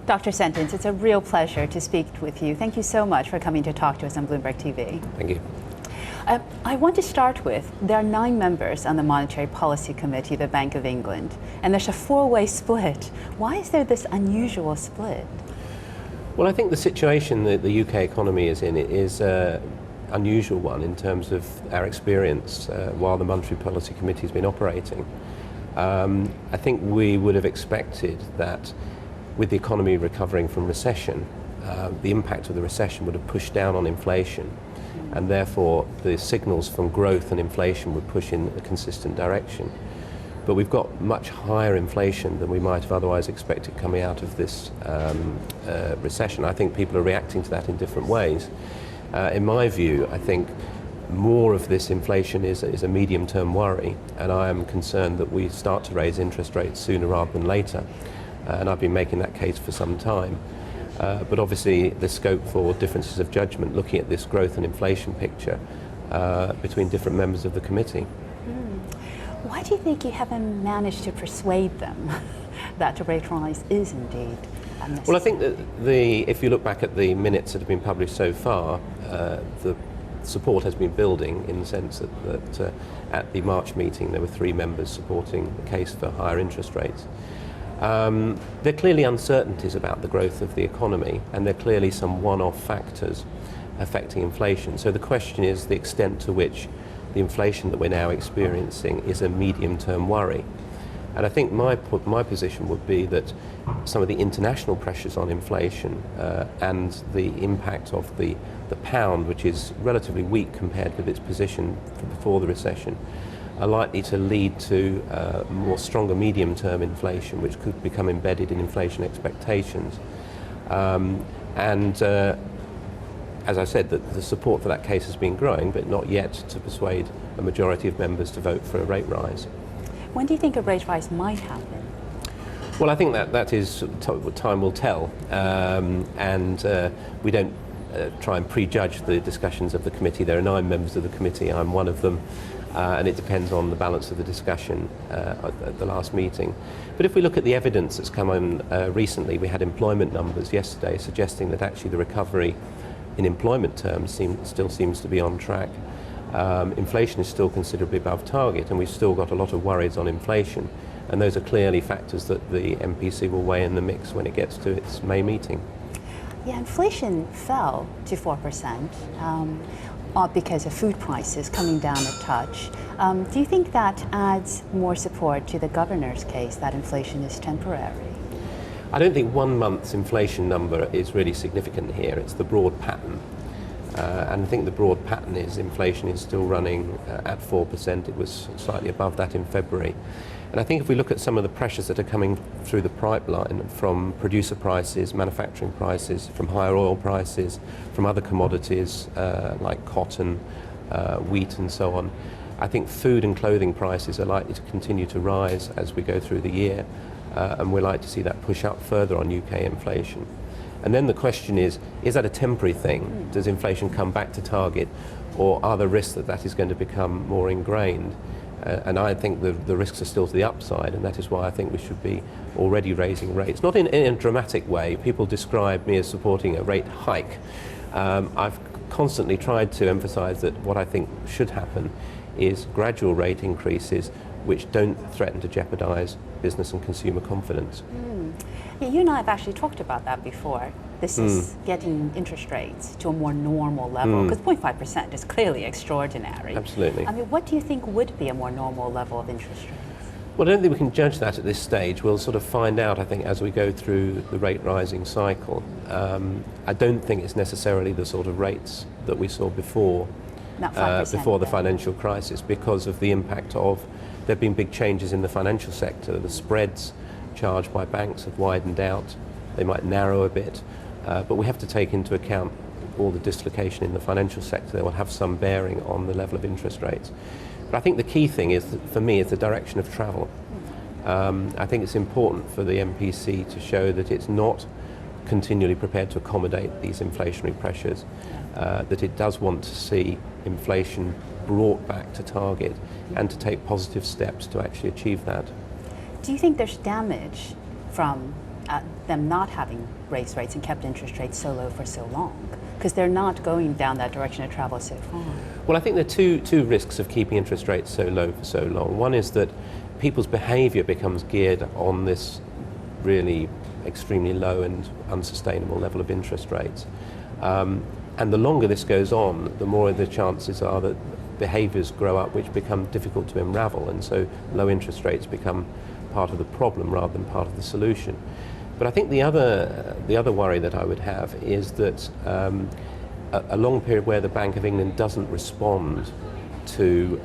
Dr. Sentance, it's a real pleasure to speak with you. Thank you so much for coming to talk to us on Bloomberg TV. Thank you. I want to start with, there are 9 members on the Monetary Policy Committee of the Bank of England, and there's a 4-way split. Why is there this unusual split? Well, I think the situation that the UK economy is in is an unusual one in terms of our experience while the Monetary Policy Committee has been operating. I think we would have expected that with the economy recovering from recession, the impact of the recession would have pushed down on inflation, and therefore the signals from growth and inflation would push in a consistent direction. But we've got much higher inflation than we might have otherwise expected coming out of this recession. I think people are reacting to that in different ways. In my view, I think more of this inflation is a medium-term worry, and I am concerned that we start to raise interest rates sooner rather than later. And I've been making that case for some time. But obviously the scope for differences of judgment looking at this growth and inflation picture between different members of the committee. Why do you think you haven't managed to persuade them that a rate rise is indeed necessary? Well, I think that if you look back at the minutes that have been published so far, the support has been building in the sense that at the March meeting there were 3 members supporting the case for higher interest rates. There are clearly uncertainties about the growth of the economy, and there are clearly some one-off factors affecting inflation. So the question is the extent to which the inflation that we're now experiencing is a medium-term worry. And I think my position would be that some of the international pressures on inflation and the impact of the pound, which is relatively weak compared with its position before the recession, are likely to lead to more stronger medium-term inflation, which could become embedded in inflation expectations. As I said, the support for that case has been growing, but not yet to persuade a majority of members to vote for a rate rise. When do you think a rate rise might happen? Well, I think that is what time will tell, and we don't try and prejudge the discussions of the committee. There are 9 members of the committee, I'm one of them. And it depends on the balance of the discussion at the last meeting. But if we look at the evidence that's come on recently, we had employment numbers yesterday suggesting that actually the recovery in employment terms still seems to be on track. Inflation is still considerably above target, and we've still got a lot of worries on inflation. And those are clearly factors that the MPC will weigh in the mix when it gets to its May meeting. Yeah, inflation fell to 4%. Because of food prices coming down a touch. Do you think that adds more support to the governor's case that inflation is temporary? I don't think 1 month's inflation number is really significant here. It's the broad pattern. And I think the broad pattern is inflation is still running at 4%. It was slightly above that in February. And I think if we look at some of the pressures that are coming through the pipeline from producer prices, manufacturing prices, from higher oil prices, from other commodities like cotton, wheat and so on, I think food and clothing prices are likely to continue to rise as we go through the year, and we're likely to see that push up further on UK inflation. And then the question is that a temporary thing? Does inflation come back to target, or are there risks that is going to become more ingrained? And I think the risks are still to the upside, and that is why I think we should be already raising rates. Not in a dramatic way. People describe me as supporting a rate hike. I've constantly tried to emphasize that what I think should happen is gradual rate increases which don't threaten to jeopardize business and consumer confidence. Yeah, you and I have actually talked about that before. This is getting interest rates to a more normal level, because 0.5% is clearly extraordinary. Absolutely. I mean, what do you think would be a more normal level of interest rates? Well, I don't think we can judge that at this stage. We'll sort of find out, I think, as we go through the rate rising cycle. I don't think it's necessarily the sort of rates that we saw before the financial crisis, because of the impact of there have been big changes in the financial sector. The spreads charged by banks have widened out. They might narrow a bit, but we have to take into account all the dislocation in the financial sector. They will have some bearing on the level of interest rates. But I think the key thing is, for me, is the direction of travel. I think it's important for the MPC to show that it's not continually prepared to accommodate these inflationary pressures, that it does want to see inflation brought back to target and to take positive steps to actually achieve that. Do you think there's damage from them not having raised rates and kept interest rates so low for so long? Because they're not going down that direction of travel so far. Well, I think there are two risks of keeping interest rates so low for so long. One is that people's behaviour becomes geared on this really extremely low and unsustainable level of interest rates. And the longer this goes on, the more the chances are that behaviours grow up which become difficult to unravel, and so low interest rates become part of the problem rather than part of the solution. But I think the other worry that I would have is that a long period where the Bank of England doesn't respond to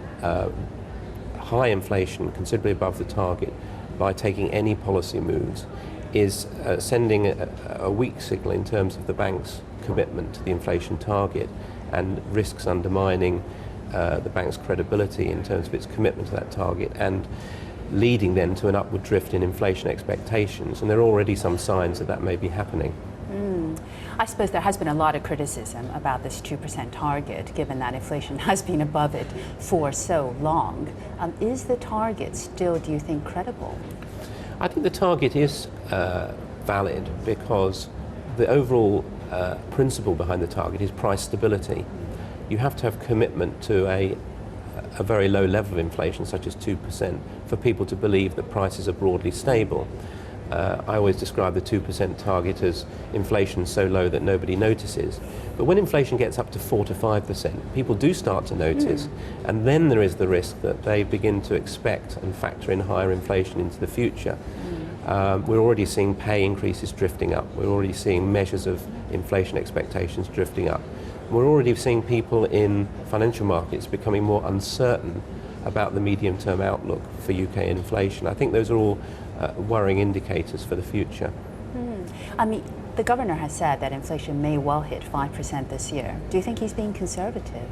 high inflation considerably above the target by taking any policy moves is sending a weak signal in terms of the bank's commitment to the inflation target, and risks undermining the bank's credibility in terms of its commitment to that target, and leading then to an upward drift in inflation expectations. And there are already some signs that that may be happening. I suppose there has been a lot of criticism about this 2% target, given that inflation has been above it for so long. Is the target still, do you think, credible? I think the target is valid because the overall principle behind the target is price stability. You have to have commitment to a very low level of inflation, such as 2%, for people to believe that prices are broadly stable. I always describe the 2% target as inflation so low that nobody notices. But when inflation gets up to 4 to 5%, people do start to notice, and then there is the risk that they begin to expect and factor in higher inflation into the future. We're already seeing pay increases drifting up. We're already seeing measures of inflation expectations drifting up. We're already seeing people in financial markets becoming more uncertain about the medium-term outlook for UK inflation. I think those are all worrying indicators for the future. I mean, the governor has said that inflation may well hit 5% this year. Do you think he's being conservative?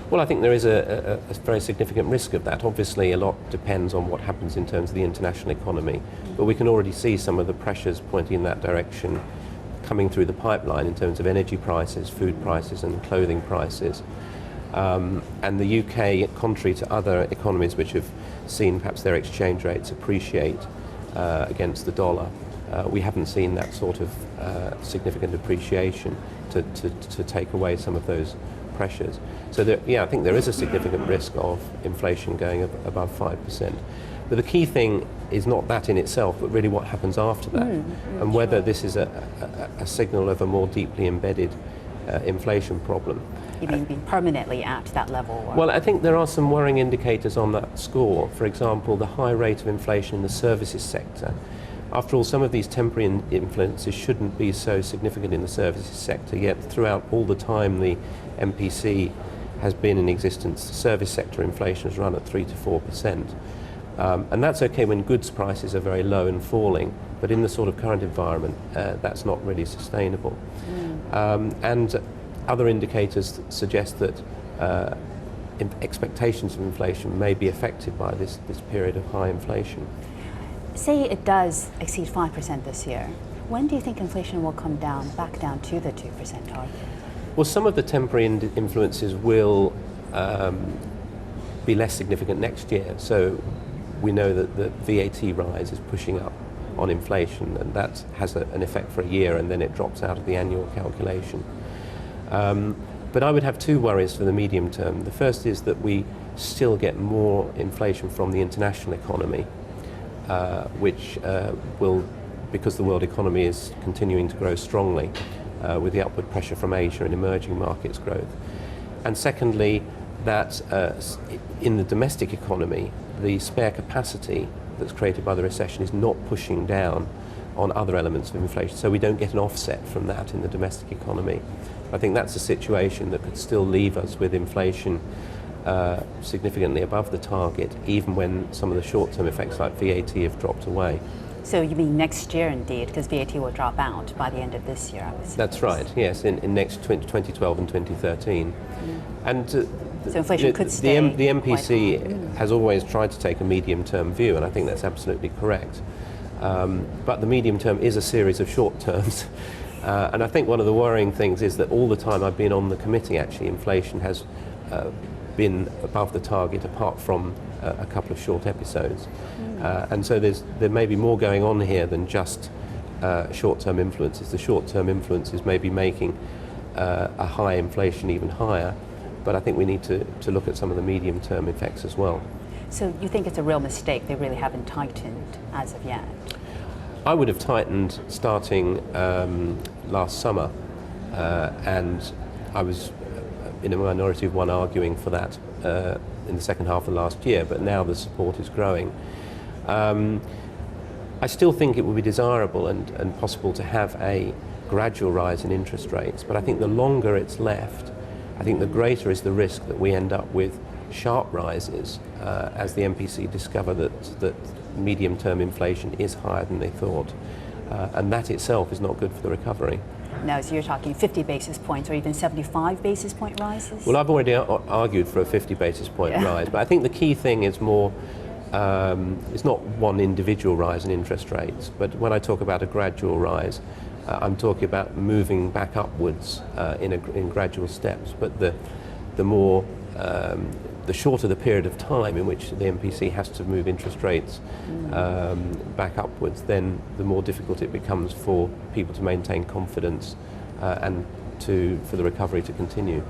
Well, I think there is a very significant risk of that. Obviously, a lot depends on what happens in terms of the international economy, but we can already see some of the pressures pointing in that direction coming through the pipeline in terms of energy prices, food prices and clothing prices. And the UK, contrary to other economies which have seen perhaps their exchange rates appreciate against the dollar, we haven't seen that sort of significant appreciation to take away some of those pressures. So I think there is a significant risk of inflation going above 5%. But the key thing is not that in itself, but really what happens after that, and whether this is a signal of a more deeply embedded inflation problem. You mean being permanently at that level? Or? Well, I think there are some worrying indicators on that score. For example, the high rate of inflation in the services sector. After all, some of these temporary influences shouldn't be so significant in the services sector, yet throughout all the time the MPC has been in existence, the service sector inflation has run at 3 to 4%. And that's okay when goods prices are very low and falling, but in the sort of current environment, that's not really sustainable. And other indicators suggest that expectations of inflation may be affected by this period of high inflation. Say it does exceed 5% this year. When do you think inflation will come back down to the 2% target? Well, some of the temporary influences will be less significant next year. So we know that the VAT rise is pushing up on inflation, and that has an effect for a year, and then it drops out of the annual calculation. But I would have two worries for the medium term. The first is that we still get more inflation from the international economy, which will, because the world economy is continuing to grow strongly, with the upward pressure from Asia and emerging markets growth. And secondly, that in the domestic economy, the spare capacity that's created by the recession is not pushing down on other elements of inflation, so we don't get an offset from that in the domestic economy. I think that's a situation that could still leave us with inflation significantly above the target, even when some of the short-term effects like VAT have dropped away. So you mean next year indeed, because VAT will drop out by the end of this year, I would suppose. That's right, yes, in next 2012 and 2013. And so inflation could stay. The MPC has always tried to take a medium-term view, and I think that's absolutely correct. But the medium term is a series of short terms. And I think one of the worrying things is that all the time I've been on the committee, actually, inflation has been above the target, apart from a couple of short episodes. And so there may be more going on here than just short-term influences. The short-term influences may be making a high inflation even higher, but I think we need to look at some of the medium-term effects as well. So you think it's a real mistake? They really haven't tightened as of yet? I would have tightened starting last summer, and I was in a minority of one arguing for that in the second half of last year, but now the support is growing. I still think it would be desirable and possible to have a gradual rise in interest rates, but I think the longer it's left, I think the greater is the risk that we end up with sharp rises as the MPC discover that medium-term inflation is higher than they thought, and that itself is not good for the recovery. No, so you're talking 50 basis points or even 75 basis point rises? Well, I've already argued for a 50 basis point rise, but I think the key thing is more, it's not one individual rise in interest rates, but when I talk about a gradual rise, I'm talking about moving back upwards in gradual steps, but the more, the shorter the period of time in which the MPC has to move interest rates back upwards, then the more difficult it becomes for people to maintain confidence and for the recovery to continue.